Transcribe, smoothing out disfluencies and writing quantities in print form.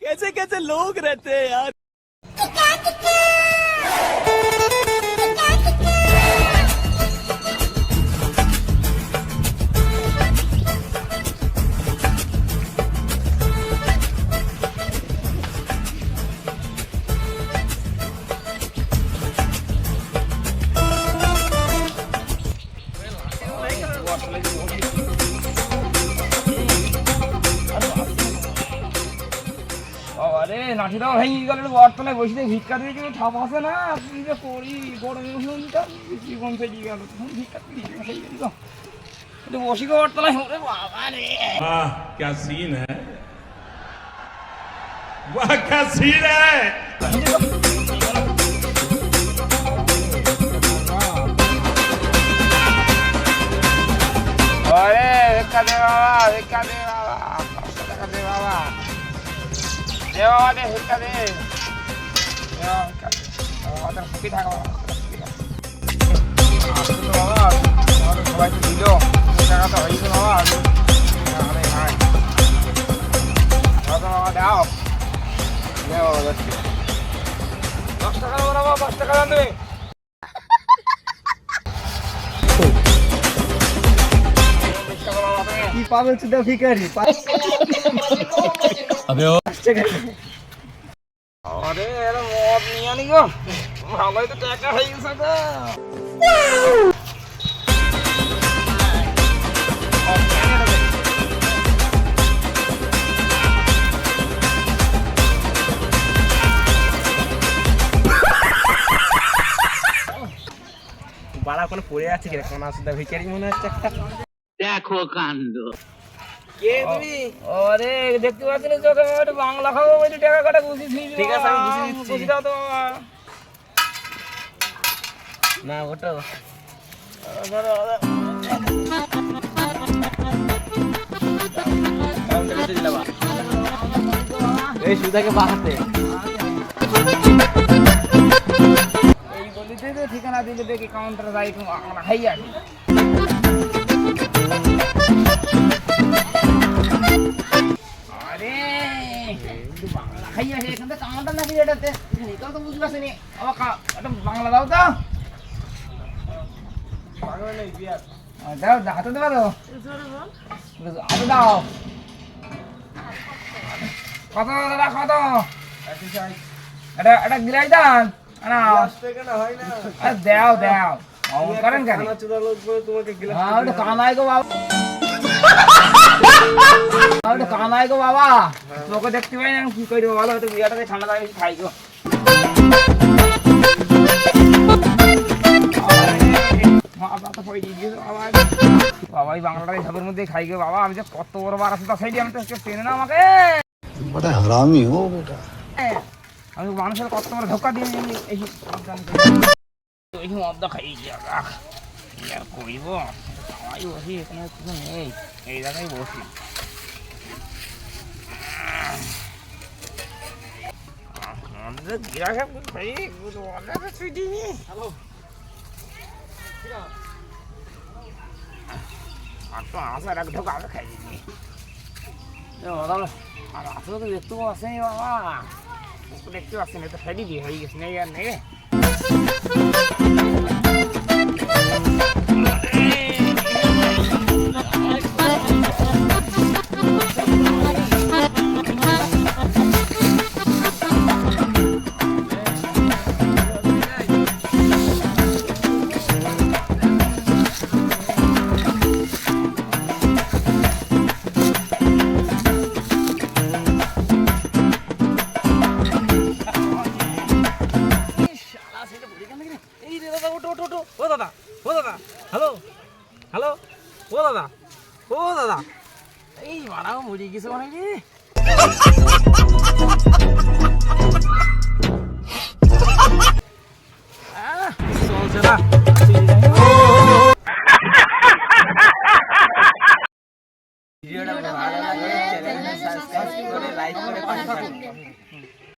कैसे कैसे लोग रहते हैं यार। আরে লাঠিটাও ভেঙে গেল, বর্তমানে বসে ভিক্ষা দিয়ে কিন্তু ঠাপ আছে না, কি যে করি গরমে জীবন পেরিয়ে গেল, তখন ভিক্ষা দিয়ে সেই গেল একটু বসি গো বর্তমানে। বাবা রে क्या सीन है, वाह क्या सीन है। আরে ভিক্ষা দে বাবা, ভিক্ষা দে বাবা, 500 টাকা দে বাবা, দে বাবা, দে ভিক্ষা দে, আমাদের সুখী থাকা বাবা, বাবা আমাদের সবাই তো দিল টাকা তো হয়েছে বাবা। আরে ভাই বাবা দাও, বাবা যাচ্ছি 10 টাকা বাবা, 5 টাকা দাম দেবে। কি পাগল চুদা ভিখারি। আরে এরা মদ নিয়ে আনি গো, ভালোই তো টাকা হয়ে গেছে গো। বাড়া কোনো পড়ে আছে কিরকম আসুদা ভিখারি মনে হচ্ছে একটা। দেখো কাণ্ড। কে তুমি? আরে দেখতে পাচ্ছি না চোখে, একটু বাংলা খাবো বলে টাকা কাটা গুছি দিয়েছি। ঠিক আছে, আমি গুছিয়ে দিচ্ছি। গুছি দাও তো বাবা। না ওটো এই সুদাকে বাহাতে এই গলিতে তো ঠিকানা দিলে দেখি কাউন্টারে যাই, আমরা খাই আসি। আরে একটু বাংলা খাই আসি, এখান থেকে কাউন্টার নাকি এটাতে, এটাও তো বুঝতে পারছি নি। একটা বাংলা দাও তো। দাও, হাতে দেবা তো, হাতে দাও। কত দাদা কত? এটা গিলাই দান না, দাও দাও, করেন কেন? কানাই গো বাবা, কানাই গো বাবা, তোকে দেখতে পাই না, কি করবো বলো, হয়তো বিয়াটাকে ঠান্ডা লাগে খাই গো। বাবা এই বাংলাটা ঝাপের মধ্যে খাই গো বাবা, আমি যে কত বড় বার আছে তার সাইডে, আমি তো চেনে না আমাকে। बड़ा हरामी हो बेटा। আমি মানুষের কত বড় ধোকা দিয়ে এই মদ্দা খাই আর করিব, সবাই বসি এখানে কিছু নেই, এই জায়গায় বসি। আসার এক ঢোকা আমরা খাই দিচ্ছি। আর আসলে তো দেখতেও আসেনি বাবা, দেখতে পাচ্ছি না, তো ফেলি দিয়ে হয়ে গেছে, নেই আর নেই। হ্যালো হ্যালো, ও দাদা, ও দাদা, এই মারাও মরে গেছে অনেক রে।